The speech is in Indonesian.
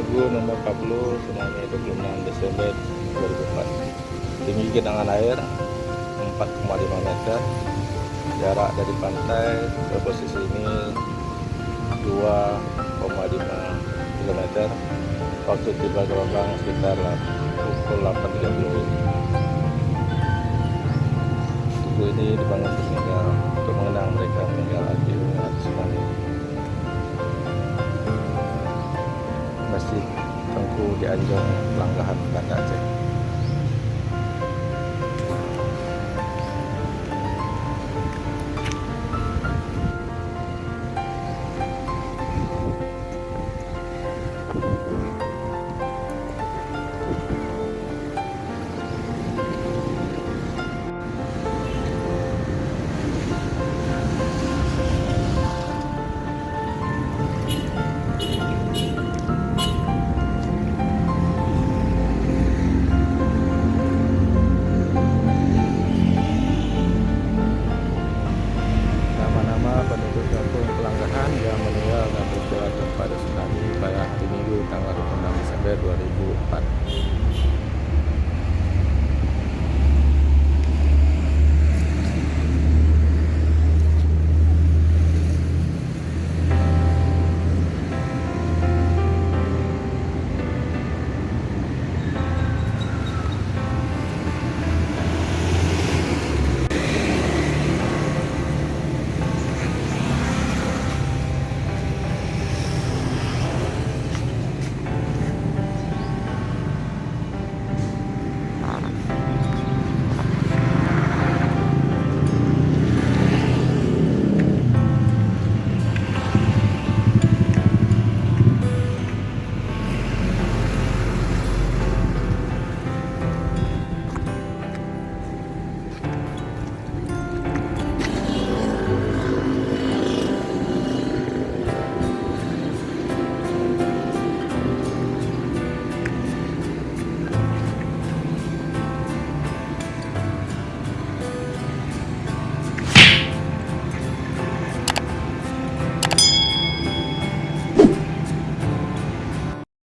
Tugu nomor 40 tsunami 26 Desember 2004. Tinggi genangan air 4,5 meter. Jarak dari pantai ke posisi ini 2,5 km. Waktu tiba gelombang sekitar pukul 8.30. Tugu ini dibangun untuk mengenang mereka meninggal akibat tsunami. Masjid Tengku di Anjong, Langgahan, Banda Aceh.